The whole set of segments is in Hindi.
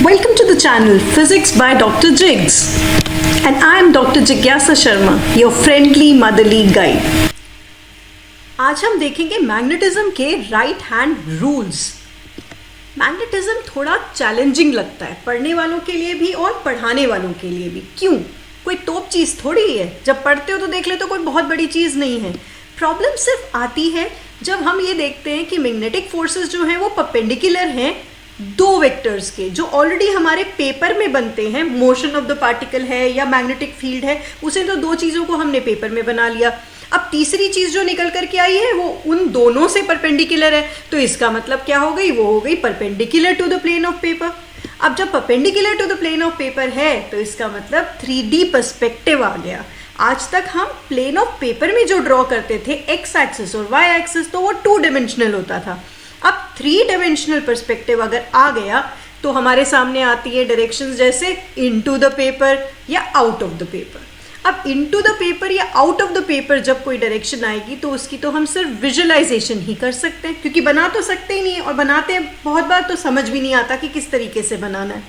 Welcome to the channel Physics by Dr. Jigs, and I am Dr. Jigyasa Sharma, your friendly motherly guide. आज हम देखेंगे मैग्नेटिज्म के राइट हैंड रूल्स। मैग्नेटिज्म थोड़ा चैलेंजिंग लगता है पढ़ने वालों के लिए भी और पढ़ाने वालों के लिए भी। क्यों? कोई तोप चीज़ थोड़ी है, जब पढ़ते हो तो देख ले तो कोई बहुत बड़ी चीज़ नहीं है। प्रॉब्लम सिर्फ आती है जब हम ये देखते हैं कि मैग्नेटिक फोर्सेस जो हैं वो परपेंडिकुलर हैं दो वेक्टर्स के, जो ऑलरेडी हमारे पेपर में बनते हैं। मोशन ऑफ द पार्टिकल है या मैग्नेटिक फील्ड है, उसे तो दो चीज़ों को हमने पेपर में बना लिया। अब तीसरी चीज़ जो निकल करके आई है वो उन दोनों से परपेंडिकुलर है, तो इसका मतलब क्या हो गई? वो हो गई perpendicular to the plane of paper. अब जब perpendicular to the plane of paper है तो इसका मतलब 3D पर्सपेक्टिव आ गया। आज तक हम प्लेन ऑफ पेपर में जो ड्रॉ करते थे एक्स एक्सिस और वाई एक्सिस, तो वो 2 डायमेंशनल होता था। अब 3 डायमेंशनल पर्सपेक्टिव अगर आ गया तो हमारे सामने आती है डायरेक्शंस जैसे इनटू द पेपर या आउट ऑफ द पेपर। अब इनटू द पेपर या आउट ऑफ द पेपर जब कोई डायरेक्शन आएगी तो उसकी तो हम सिर्फ विजुअलाइजेशन ही कर सकते हैं, क्योंकि बना तो सकते ही नहीं है, और बनाते हैं बहुत बार तो समझ भी नहीं आता कि किस तरीके से बनाना है।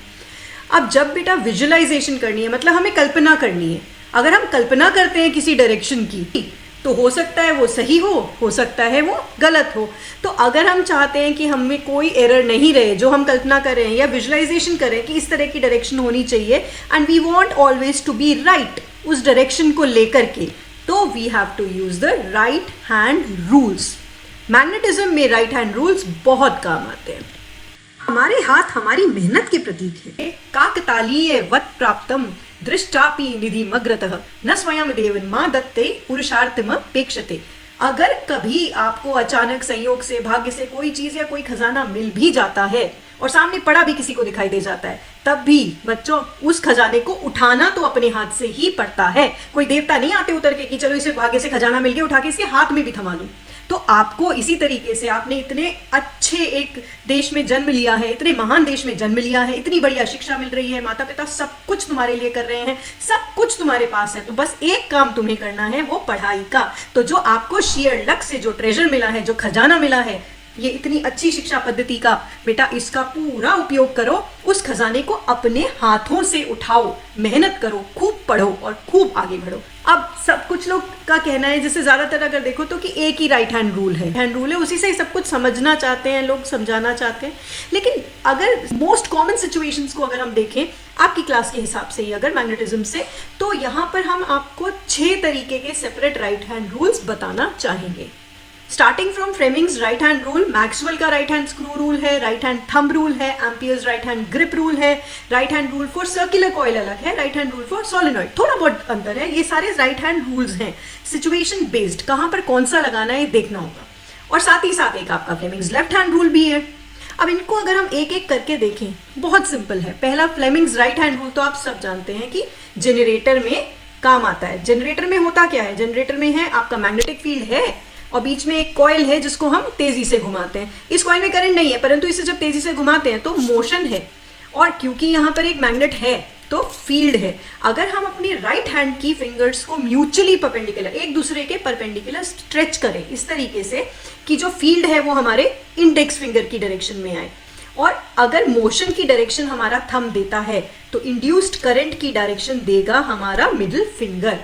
अब जब बेटा विजुअलाइजेशन करनी है, मतलब हमें कल्पना करनी है। अगर हम कल्पना करते हैं किसी डायरेक्शन की तो हो सकता है वो सही हो सकता है वो गलत हो। तो अगर हम चाहते हैं कि हमें कोई एरर नहीं रहे जो हम कल्पना कर रहे हैं या विजुअलाइजेशन करें कि इस तरह की डायरेक्शन होनी चाहिए, and we want always to be right उस डायरेक्शन को लेकर के, तो we have to use the right hand rules. Magnetism में राइट हैंड रूल्स बहुत काम आते हैं। हमारे हाथ हमारी मेहनत के प्रतीक है। काकतालीय वत् प्राप्तम दृष्टापि निधि मग्रतः न स्वयं देवन मां दत्ते पुरुषार्थम पेक्षते। अगर कभी आपको अचानक संयोग से, भाग्य से कोई चीज या कोई खजाना मिल भी जाता है और सामने पड़ा भी किसी को दिखाई दे जाता है, तब भी बच्चों उस खजाने को उठाना तो अपने हाथ से ही पड़ता है। कोई देवता नहीं आते उतर के कि चलो इसे भाग्य से खजाना मिल गया, उठा के इसके हाथ में भी थमा लूं। तो आपको इसी तरीके से, आपने इतने अच्छे एक देश में जन्म लिया है, इतने महान देश में जन्म लिया है, इतनी बढ़िया शिक्षा मिल रही है, माता पिता सब कुछ तुम्हारे लिए कर रहे हैं, सब कुछ तुम्हारे पास है, तो बस एक काम तुम्हें करना है, वो पढ़ाई का। तो जो आपको शेयर लक से जो ट्रेजर मिला है, जो खजाना मिला है, ये इतनी अच्छी शिक्षा पद्धति का, बेटा इसका पूरा उपयोग करो। उस खजाने को अपने हाथों से उठाओ, मेहनत करो, खूब पढ़ो और खूब आगे बढ़ो। अब सब कुछ लोग का कहना है, जैसे ज्यादातर अगर देखो तो कि एक ही राइट हैंड रूल है, उसी से ही सब कुछ समझना चाहते हैं लोग, समझाना चाहते हैं। लेकिन अगर मोस्ट कॉमन सिचुएशंस को अगर हम देखें आपकी क्लास के हिसाब से ही, अगर मैग्नेटिज्म से, तो यहाँ पर हम आपको 6 तरीके के सेपरेट राइट हैंड रूल्स बताना चाहेंगे। Starting from Fleming's right hand rule, Maxwell का राइट हैंड स्क्रू रूल है, राइट हैंड थंब रूल है, Ampere's right hand grip rule है, right hand rule for circular coil अलग है, right hand rule for solenoid, थोड़ा बहुत अंतर है। ये सारे राइट हैंड रूल्स हैं, सिचुएशन बेस्ड, कहाँ पर कौन सा लगाना है देखना होगा। और साथ ही साथ एक आपका फ्लेमिंग्स लेफ्ट हैंड रूल भी है। अब इनको अगर हम एक एक करके देखें, बहुत सिंपल है। पहला फ्लेमिंग्स राइट हैंड रूल तो आप सब जानते हैं कि जनरेटर में काम आता है। जनरेटर में होता क्या है? जनरेटर में है आपका मैग्नेटिक फील्ड है और बीच में एक कॉइल है जिसको हम तेजी से घुमाते हैं। इस कॉइल में करंट नहीं है, परंतु इसे जब तेजी से घुमाते हैं तो मोशन है, और क्योंकि यहाँ पर एक मैग्नेट है तो फील्ड है। अगर हम अपनी राइट हैंड की फिंगर्स को म्यूचुअली परपेंडिकुलर, एक दूसरे के परपेंडिकुलर स्ट्रेच करें इस तरीके से कि जो फील्ड है वो हमारे इंडेक्स फिंगर की डायरेक्शन में आए, और अगर मोशन की डायरेक्शन हमारा थंब देता है तो इंड्यूस्ड करंट की डायरेक्शन देगा हमारा मिडिल फिंगर।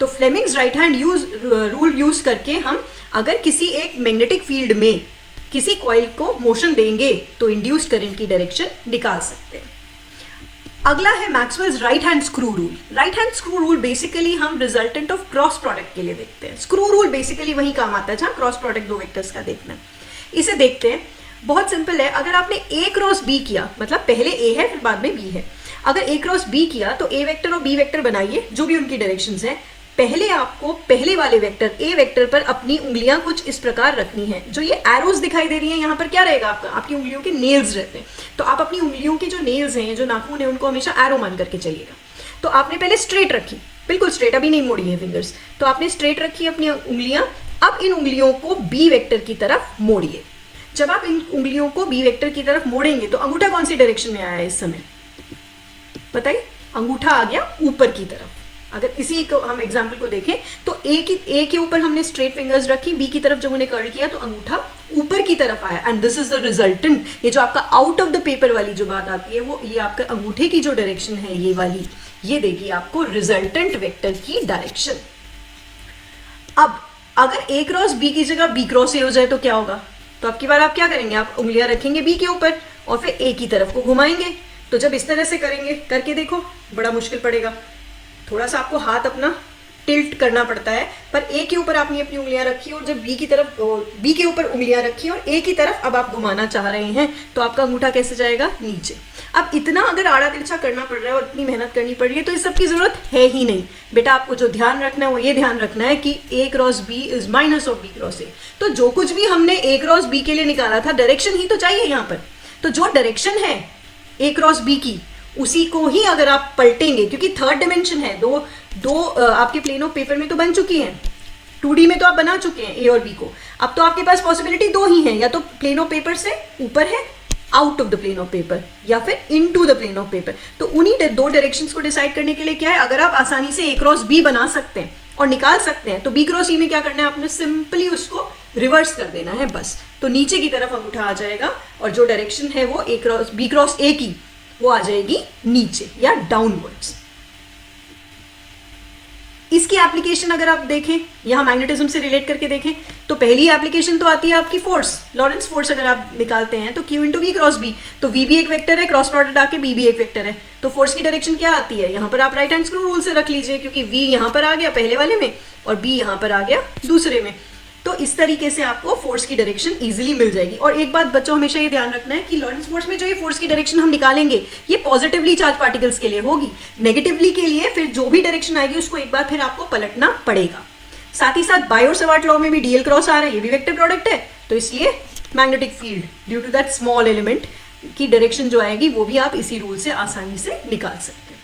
तो Fleming's right hand rule use करके हम अगर किसी एक मैग्नेटिक फील्ड में किसी कॉइल को मोशन देंगे तो इंड्यूस्ड करंट की डायरेक्शन निकाल सकते हैं। अगला है Maxwell's right hand screw rule. Right hand screw rule basically हम रिजल्टेंट ऑफ क्रॉस प्रोडक्ट के लिए देखते हैं। स्क्रू रूल बेसिकली वही काम आता है जहां क्रॉस प्रोडक्ट दो वेक्टर्स का देखना है। इसे देखते हैं, बहुत सिंपल है। अगर आपने A क्रॉस B किया, मतलब पहले A है फिर बाद में B है, अगर A क्रॉस B किया तो A वेक्टर और B वेक्टर बनाइए जो भी उनकी डायरेक्शंस हैं। पहले आपको पहले वाले वेक्टर A वेक्टर पर अपनी उंगलियां कुछ इस प्रकार रखनी है। जो ये एरोज दिखाई दे रही हैं, यहाँ पर क्या रहेगा आपका? आपकी उंगलियों के नेल्स रहते हैं। तो आप अपनी उंगलियों के जो नेल्स हैं, जो नाखून है, उनको हमेशा एरो मान करके चलिएगा। तो आपने पहले स्ट्रेट रखी, बिल्कुल स्ट्रेट, अभी नहीं मोड़ी है फिंगर्स, तो आपने स्ट्रेट रखी अपनी उंगलियां। अब इन उंगलियों को B वेक्टर की तरफ मोड़िए। जब आप इन उंगलियों को B वेक्टर की तरफ मोड़ेंगे तो अंगूठा कौन सी डायरेक्शन में आया है इस समय? बताइए। अंगूठा आ गया ऊपर की तरफ। अगर इसी को हम एग्जाम्पल को देखें तो ए के ऊपर हमने स्ट्रेट फिंगर्स रखी, बी की तरफ जब उन्हें कर्ल किया तो अंगूठा ऊपर की तरफ आया, and this is the resultant. ये जो आपका आउट ऑफ द पेपर वाली जो बात आती है वो ये आपका अंगूठे की जो डायरेक्शन है ये वाली, ये देगी आपको रिजल्टेंट वेक्टर की डायरेक्शन। अब अगर ए क्रॉस बी की जगह बी क्रॉस ए हो जाए तो क्या होगा? तो आपकी बार आप क्या करेंगे, आप उंगलियां रखेंगे बी के ऊपर और फिर ए की तरफ को घुमाएंगे। तो जब इस तरह से करेंगे, करके देखो, बड़ा मुश्किल पड़ेगा, थोड़ा सा आपको हाथ अपना टिल्ट करना पड़ता है, पर ए के ऊपर आपने अपनी उंगलियां रखी और जब बी के ऊपर उंगलियां रखी और ए की तरफ अब आप घुमाना चाह रहे हैं तो आपका अंगूठा कैसे जाएगा? नीचे। अब इतना अगर आड़ा तिरछा करना पड़ रहा है और इतनी मेहनत करनी पड़ रही है तो इस सब की जरूरत है ही नहीं बेटा। आपको जो ध्यान रखना है वो ये ध्यान रखना है कि A cross B is minus of B cross A. तो जो कुछ भी हमने ए क्रॉस बी के लिए निकाला था, डायरेक्शन ही तो चाहिए यहाँ पर। तो जो डायरेक्शन है ए क्रॉस बी की, उसी को ही अगर आप पलटेंगे, क्योंकि थर्ड डिमेंशन है, दो आपके प्लेन ऑफ पेपर में तो बन चुकी हैं, 2D में तो आप बना चुके हैं ए और बी को। अब तो आपके पास पॉसिबिलिटी दो ही है, या तो प्लेन ऑफ पेपर से ऊपर है, out of the plane of paper, या फिर into the plane of paper. तो उन्हीं दो डायरेक्शंस को डिसाइड करने के लिए क्या है, अगर आप आसानी से ए क्रॉस बी बना सकते हैं और निकाल सकते हैं तो बी क्रॉस ई में क्या करना है, आपने सिंपली उसको रिवर्स कर देना है बस। तो नीचे की तरफ अंगूठा आ जाएगा और जो डायरेक्शन है वो बी क्रॉस ए की वो आ जाएगी नीचे या डाउनवर्ड्स। इसकी एप्लीकेशन अगर आप देखें, यहां मैग्नेटिज्म से रिलेट करके देखें, तो पहली एप्लीकेशन तो आती है आपकी फोर्स, लॉरेंस फोर्स अगर आप निकालते हैं तो Q into V cross B, तो V भी एक वेक्टर है, क्रॉस प्रोडक्ट आके B भी एक वेक्टर है, तो फोर्स की डायरेक्शन क्या आती है, यहां पर आप राइट हैंड स्क्रू रूल से रख लीजिए, क्योंकि V यहां पर आ गया पहले वाले में और B यहां पर आ गया दूसरे में। तो इस तरीके से आपको फोर्स की डायरेक्शन इजीली मिल जाएगी। और एक बात बच्चों हमेशा ये ध्यान रखना है कि लॉरेंस फोर्स में जो ये फोर्स की डायरेक्शन हम निकालेंगे ये पॉजिटिवली चार्ज पार्टिकल्स के लिए होगी, नेगेटिवली के लिए फिर जो भी डायरेक्शन आएगी उसको एक बार फिर आपको पलटना पड़ेगा। साथ ही साथ बायो-सवार्ट लॉ में भी डीएल क्रॉस आ रहा है, ये भी वेक्टर प्रोडक्ट है, तो इसलिए magnetic field due to that small element की डायरेक्शन जो आएगी वो भी आप इसी रूल से आसानी से निकाल सकते हैं।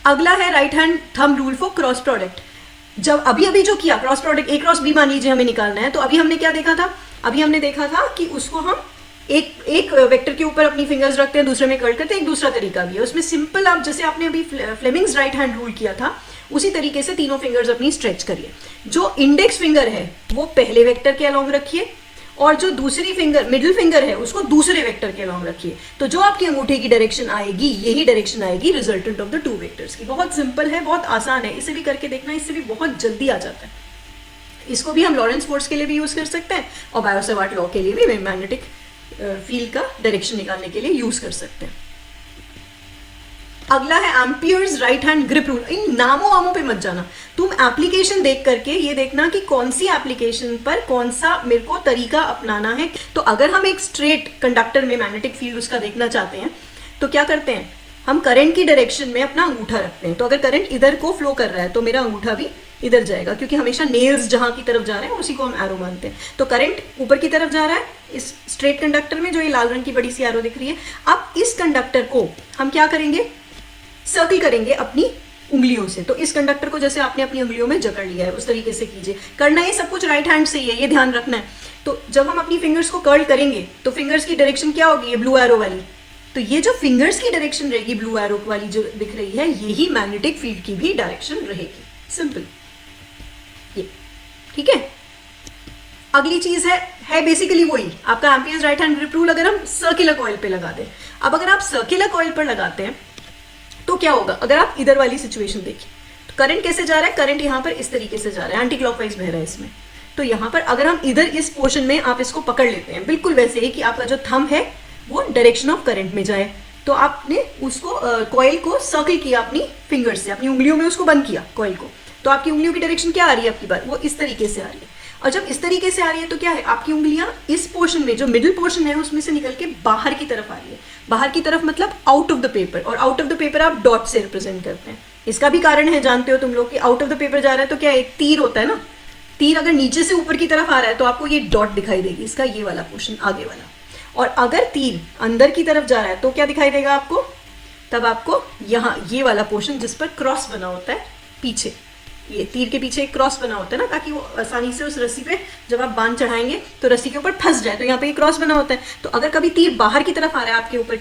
अगला है right hand thumb rule for cross product. जब अभी जो किया cross product A cross B मान लीजिए हमें निकालना है, तो अभी हमने क्या देखा था, अभी हमने देखा था कि उसको हम एक वेक्टर के ऊपर अपनी फिंगर्स रखते हैं, दूसरे में कर्ल करते हैं। एक दूसरा तरीका भी है उसमें, सिंपल आप जैसे आपने अभी फ्लेमिंग्स राइट हैंड रूल किया था उसी तरीके से तीनों फिंगर्स अपनी स्ट्रेच करिए। जो इंडेक्स फिंगर है वो पहले वेक्टर के अलोंग रखिए और जो दूसरी फिंगर मिडिल फिंगर है उसको दूसरे वेक्टर के अलोंग रखिए। तो जो आपकी अंगूठे की डायरेक्शन आएगी यही डायरेक्शन आएगी resultant of the two vectors की। बहुत सिंपल है, बहुत आसान है, इसे भी करके देखना, इससे भी बहुत जल्दी आ जाता है। इसको भी हम लॉरेंस फोर्स के लिए भी यूज कर सकते हैं और बायो-सवार्ट लॉ के लिए भी मैग्नेटिक फील्ड का डायरेक्शन निकालने के लिए यूज कर सकते हैं। अगला है Ampere's right hand grip rule. इन नामों वामों पे मत जाना, तुम एप्लीकेशन देख करके ये देखना कि कौन सी एप्लीकेशन पर कौन सा मेरे को तरीका अपनाना है। तो अगर हम एक स्ट्रेट कंडक्टर में मैग्नेटिक फील्ड उसका देखना चाहते हैं तो क्या करते हैं, हम करंट की डायरेक्शन में अपना अंगूठा रखते हैं। तो अगर करंट इधर को फ्लो कर रहा है तो मेरा अंगूठा भी इधर जाएगा, क्योंकि हमेशा नेल्स जहां की तरफ जा रहे हैं उसी को हम एरो मानते हैं। तो करंट ऊपर की तरफ जा रहा है इस स्ट्रेट कंडक्टर में, जो ये लाल रंग की बड़ी सी एरो दिख रही है। अब इस कंडक्टर को हम क्या करेंगे, सर्कल करेंगे अपनी उंगलियों से। तो इस कंडक्टर को जैसे आपने अपनी उंगलियों में जकड़ लिया है उस तरीके से कीजिए। करना ये सब कुछ राइट हैंड से ही है, ये ध्यान रखना है। तो जब हम अपनी फिंगर्स को कर्ल करेंगे तो फिंगर्स की डायरेक्शन क्या होगी, ये ब्लू एरो वाली। तो ये जो फिंगर्स की डायरेक्शन रहेगी ब्लू एरो वाली जो दिख रही है, यही मैग्नेटिक फील्ड की भी डायरेक्शन रहेगी। सिंपल, ये ठीक है। अगली चीज है बेसिकली वही आपका amperes right hand grip rule. अगर हम सर्कुलर कॉइल पे लगा दें, अब अगर आप सर्कुलर कॉइल पर लगाते हैं तो क्या होगा, अगर आप इधर वाली सिचुएशन देखिए तो करंट कैसे जा रहा है, करंट यहाँ पर इस तरीके से जा रहा है, एंटी क्लॉकवाइज बह रहा है इसमें। तो यहाँ पर अगर हम इधर इस पोर्शन में आप इसको पकड़ लेते हैं, बिल्कुल वैसे ही कि आपका जो थंब है वो डायरेक्शन ऑफ करंट में जाए, तो आपने उसको कॉइल को सर्कल किया अपनी फिंगर से, अपनी उंगलियों में उसको बंद किया कॉइल को। तो आपकी उंगलियों की डायरेक्शन क्या आ रही है आपकी बार, वो इस तरीके से आ रही है। और जब इस तरीके से आ रही है तो क्या है, आपकी उंगलियां इस पोर्शन में, जो मिडिल पोर्शन है उसमें से निकल के बाहर की तरफ आ रही है। बाहर की तरफ मतलब आउट ऑफ द पेपर, और आउट ऑफ द पेपर आप डॉट से रिप्रेजेंट करते हैं। इसका भी कारण है, जानते हो तुम लोग, कि आउट ऑफ द पेपर जा रहा है तो क्या एक तीर होता है ना, तीर अगर नीचे से ऊपर की तरफ आ रहा है तो आपको ये डॉट दिखाई देगी, इसका ये वाला पोर्शन आगे वाला। और अगर तीर अंदर की तरफ जा रहा है तो क्या दिखाई देगा आपको, तब आपको यहाँ ये वाला पोर्शन जिस पर क्रॉस बना होता है पीछे, ये तीर के पीछे एक क्रॉस बना होता है ना, ताकि वो आसानी से उस रस्सी पे जब आप बांध चढ़ाएंगे तो रस्सी के ऊपर फंस जाए, तो यहाँ पे एक क्रॉस बना होता है। तो अगर कभी तीर बाहर की तरफ आ रहा है, आपके ऊपर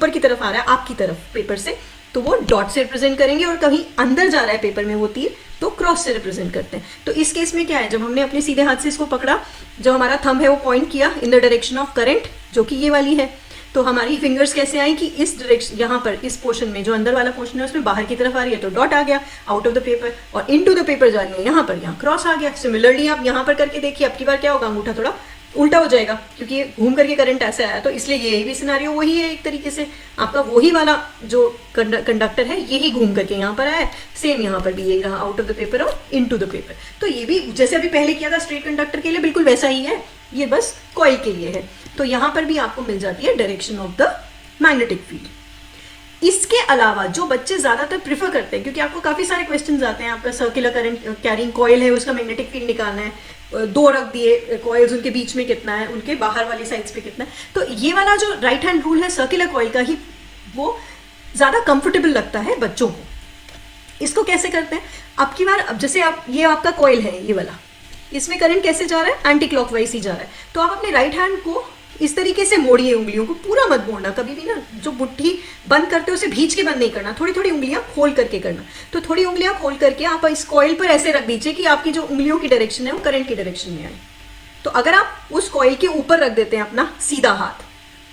की तरफ आ रहा है आपकी तरफ पेपर से, तो वो डॉट से रिप्रेजेंट करेंगे, और कहीं अंदर जा रहा है पेपर में वो तीर तो क्रॉस से रिप्रेजेंट करते हैं। तो इस केस में क्या है, जब हमने अपने सीधे हाथ से इसको पकड़ा, जो हमारा थंब है वो पॉइंट किया in the direction of current, जो कि ये वाली है, तो हमारी फिंगर्स कैसे आई कि इस डायरेक्शन, यहाँ पर इस पोर्शन में जो अंदर वाला पोर्शन है उसमें बाहर की तरफ आ रही है तो डॉट आ गया आउट ऑफ द पेपर, और इनटू द पेपर जा रही है यहाँ पर, यहाँ क्रॉस आ गया। सिमिलरली आप यहाँ पर करके देखिए, अब की बार क्या होगा, अंगूठा थोड़ा उल्टा हो जाएगा क्योंकि घूम करके करंट ऐसे आया, तो इसलिए ये भी सिनारियो वही है, एक तरीके से आपका वही वाला जो कंडक्टर है यही घूम करके यहाँ पर आया, सेम यहाँ पर भी यही रहा, आउट ऑफ द पेपर और इनटू द पेपर। तो ये भी जैसे अभी पहले किया था स्ट्रेट कंडक्टर के लिए बिल्कुल वैसा ही है, ये बस कॉइल के लिए है। तो यहाँ पर भी आपको मिल जाती है direction of the magnetic field. इसके अलावा जो बच्चे ज्यादातर प्रिफर करते हैं, क्योंकि आपको काफी सारे क्वेश्चंस आते हैं, आपका सर्कुलर करंट कैरिंग कॉइल है उसका मैग्नेटिक फील्ड निकालना है, दो रख दिए कॉइल्स, उनके बीच में कितना है, उनके बाहर वाली साइड्स पे कितना है, तो ये वाला जो राइट हैंड रूल है सर्कुलर कॉइल का ही वो ज्यादा कंफर्टेबल लगता है बच्चों को। इसको कैसे करते हैं, अब की बार, अब जैसे आप, ये आपका कॉइल है ये वाला, इसमें करंट कैसे जा रहा है, एंटी क्लॉकवाइज ही जा रहा है, तो आप अपने राइट हैंड को इस तरीके से मोड़िए, उंगलियों को पूरा मत मोड़ना कभी भी ना, जो मुट्ठी बंद करते हो उसे भींच के बंद नहीं करना, थोड़ी थोड़ी उंगलियां खोल करके करना। तो थोड़ी उंगलियां खोल करके आप इस कॉइल पर ऐसे रख दीजिए कि आपकी जो उंगलियों की डायरेक्शन है वो करंट की डायरेक्शन में आए। तो अगर आप उस कॉइल के ऊपर रख देते हैं अपना सीधा हाथ,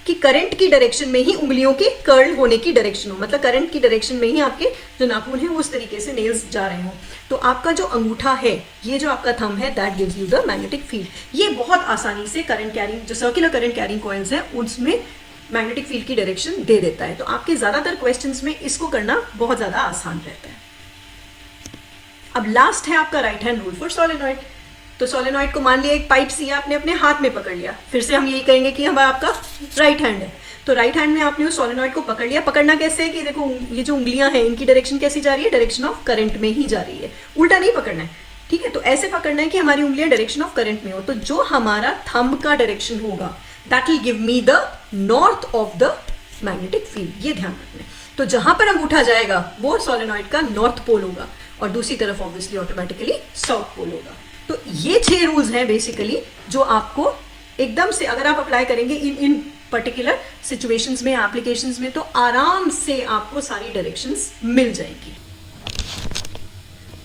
कि करंट की डायरेक्शन में ही उंगलियों के कर्ल होने की डायरेक्शन हो, मतलब करंट की डायरेक्शन में ही आपके जो नाखून है उस तरीके से नेल्स जा रहे हो, तो आपका जो अंगूठा है, ये जो आपका थंब है, that gives you the magnetic field. ये बहुत आसानी से करंट कैरिंग, जो सर्कुलर करंट कैरिंग कॉइल्स हैं उसमें मैग्नेटिक फील्ड की डायरेक्शन दे देता है। तो आपके ज्यादातर क्वेश्चंस में इसको करना बहुत ज्यादा आसान रहता है। अब लास्ट है आपका right hand rule for solenoid. तो सोलेनॉइड को मान लिया एक पाइप सी आपने अपने हाथ में पकड़ लिया, फिर से हम यही कहेंगे कि हम आपका राइट हैंड है, तो राइट हैंड में आपने उस सोलेनॉइड को पकड़ लिया। पकड़ना कैसे है कि देखो ये जो उंगलियां हैं इनकी डायरेक्शन कैसी जा रही है, डायरेक्शन ऑफ करंट में ही जा रही है, उल्टा नहीं पकड़ना है, ठीक है। तो ऐसे पकड़ना है कि हमारी उंगलियां डायरेक्शन ऑफ करंट में हो, तो जो हमारा थंब का डायरेक्शन होगा that will give me the north of the magnetic field, ये ध्यान रखना है। तो जहां पर अंगूठा जाएगा वो सोलेनॉइड का नॉर्थ पोल होगा, और दूसरी तरफ ऑब्वियसली ऑटोमेटिकली साउथ पोल होगा। तो ये 6 रूल्स हैं बेसिकली, जो आपको एकदम से अगर आप अप्लाई करेंगे इन पर्टिकुलर सिचुएशंस में, एप्लीकेशंस में, तो आराम से आपको सारी डायरेक्शंस मिल जाएंगी।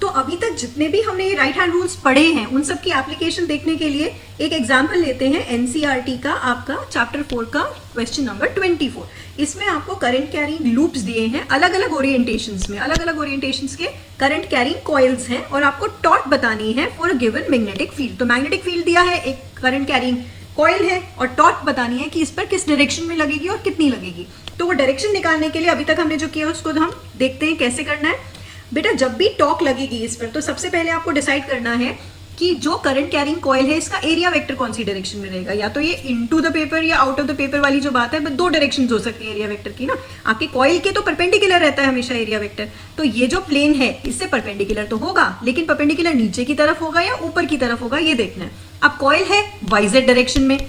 तो अभी तक जितने भी हमने ये राइट हैंड रूल्स पढ़े हैं उन सब की एप्लीकेशन देखने के लिए एक एग्जाम्पल लेते हैं एनसीईआरटी का, आपका चैप्टर 4 का क्वेश्चन नंबर 24। इसमें आपको करंट कैरिंग लूप्स दिए हैं अलग अलग ओरिएंटेशंस में, अलग अलग ओरिएंटेशंस के करंट कैरिंग कॉइल्स हैं, और आपको टॉर्क बतानी है for a given magnetic field. तो मैग्नेटिक फील्ड दिया है, एक करंट कैरिंग कॉइल है, और टॉर्क बतानी है कि इस पर किस डायरेक्शन में लगेगी और कितनी लगेगी। तो वो डायरेक्शन निकालने के लिए अभी तक हमने जो किया उसको हम देखते हैं कैसे करना है। बेटा जब भी टॉर्क लगेगी इस पर, तो सबसे पहले आपको डिसाइड करना है कि जो करंट कैरिंग कॉइल है इसका एरिया वेक्टर कौन सी डायरेक्शन में रहेगा, या तो ये इनटू द पेपर या आउट ऑफ द पेपर वाली जो बात है, बस 2 डायरेक्शंस हो सकती है एरिया वेक्टर की ना। आपके कॉइल के तो परपेंडिकुलर रहता है हमेशा एरिया वेक्टर, तो ये जो प्लेन है इससे परपेंडिकुलर तो होगा, लेकिन परपेंडिकुलर नीचे की तरफ होगा या ऊपर की तरफ होगा ये देखना है। अब कॉइल है वाईजेड डायरेक्शन में,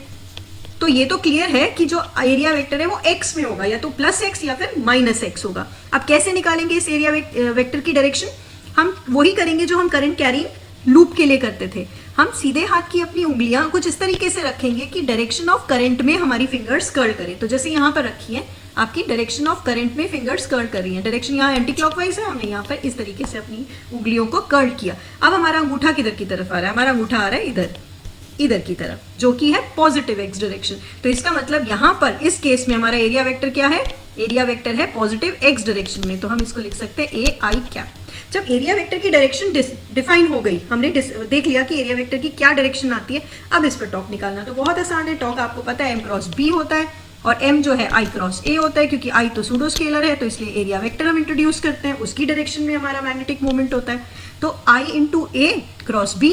तो ये तो क्लियर है कि जो एरिया वेक्टर है वो एक्स में होगा, या तो +x या फिर -x होगा। अब कैसे निकालेंगे इस एरिया वेक्टर की डायरेक्शन, हम वही करेंगे जो हम करंट कैरिंग लूप के लिए करते थे। हम सीधे हाथ की अपनी उंगलियां कुछ इस तरीके से रखेंगे कि डायरेक्शन ऑफ करंट में हमारी फिंगर्स कर्ल करें। तो जैसे यहाँ पर रखी है, आपकी डायरेक्शन ऑफ करंट में फिंगर्स कर्ल कर रही है, डायरेक्शन यहाँ एंटी क्लॉकवाइज है, हमने यहाँ पर इस तरीके से अपनी उंगलियों को कर्ल किया। अब हमारा अंगूठा किधर की तरफ आ रहा है, हमारा अंगूठा आ रहा है इधर की तरफ, जो कि है पॉजिटिव एक्स डायरेक्शन। तो इसका मतलब यहाँ पर इस केस में हमारा एरिया वेक्टर क्या है, एरिया वेक्टर है पॉजिटिव एक्स डायरेक्शन में, तो हम इसको लिख सकते हैं AI कैप। जब एरिया वेक्टर की डायरेक्शन डिफाइन हो गई, हमने देख लिया कि एरिया वेक्टर की क्या डायरेक्शन आती है, अब इस पर टॉर्क निकालना तो बहुत आसान है। टॉर्क आपको पता है M×B होता है, और M जो है I×A होता है, क्योंकि I तो सूडो स्केलर है, तो इसलिए एरिया वेक्टर हम इंट्रोड्यूस करते हैं, उसकी डायरेक्शन में हमारा मैग्नेटिक मूवमेंट होता है। तो I×A×B।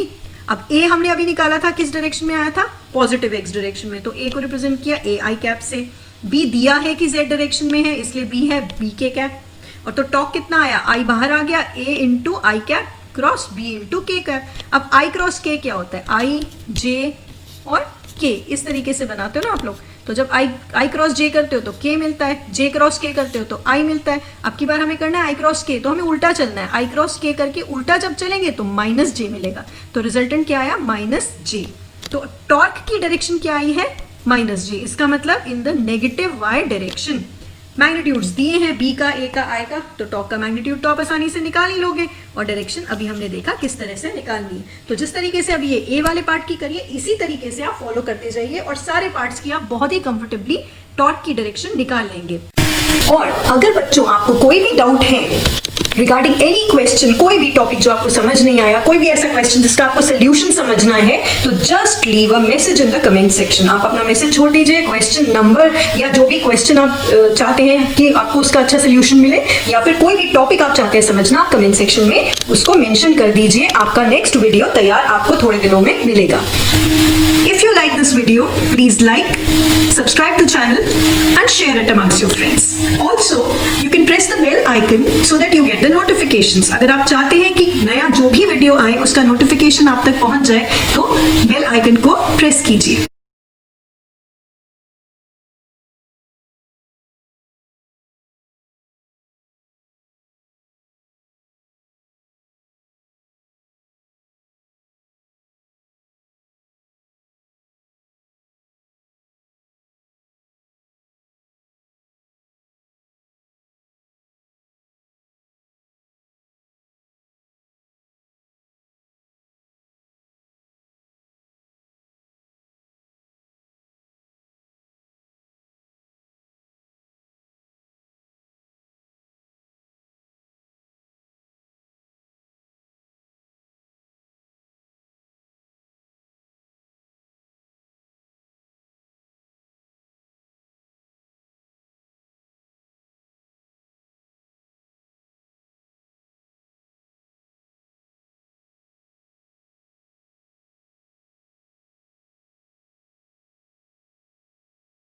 अब A हमने अभी निकाला था, किस डायरेक्शन में आया था, पॉजिटिव एक्स डायरेक्शन में, तो A को रिप्रेजेंट किया AI कैप से। B दिया है कि Z डायरेक्शन में है, इसलिए B है BK कैप। और तो टॉर्क कितना आया, I बाहर आ गया, A×I cap cross B×K cap. अब I×K क्या होता है, I, J और K, इस तरीके से बनाते हो ना आप लोग। तो जब I×J करते हो तो K मिलता है, J×K करते हो तो I मिलता है। अब की बार हमें करना है I×K, तो हमें उल्टा चलना है, I×K करके उल्टा जब चलेंगे तो -J मिलेगा, तो रिजल्टेंट क्या आया, -J। तो टॉर्क की डायरेक्शन क्या आई है, -J। इसका मतलब in the negative Y direction magnitudes दिए हैं बी का, ए का, आई का, तो टॉप का मैग्नीट्यूड तो आप आसानी से निकाल ही लोगे। और डायरेक्शन अभी हमने देखा किस तरह से निकालनी है। तो जिस तरीके से अभी ये ए वाले पार्ट की करिए, इसी तरीके से आप फॉलो करते जाइए और सारे पार्ट्स की आप बहुत ही कंफर्टेबली टॉट की डायरेक्शन निकाल लेंगे। और अगर बच्चों आपको कोई भी डाउट है रिगार्डिंग एनी क्वेश्चन, कोई भी टॉपिक जो आपको समझ नहीं आया, कोई भी ऐसा क्वेश्चन जिसका आपको सोल्यूशन समझना है, तो just leave a message in the comment section. आप अपना मैसेज छोड़ दीजिए, क्वेश्चन नंबर या जो भी क्वेश्चन आप चाहते हैं कि आपको उसका अच्छा सोल्यूशन मिले, या फिर कोई भी टॉपिक आप चाहते हैं समझना, आप कमेंट सेक्शन में उसको मेंशन कर दीजिए। आपका नेक्स्ट वीडियो तैयार आपको थोड़े दिनों में मिलेगा। If you like this video, please like, subscribe to channel and share it amongst your friends. Also, you can press the bell icon so that you get the notifications. अगर आप चाहते हैं कि नया जो भी वीडियो आए उसका नोटिफिकेशन आप तक पहुंच जाए, तो बेल आइकन को प्रेस कीजिए।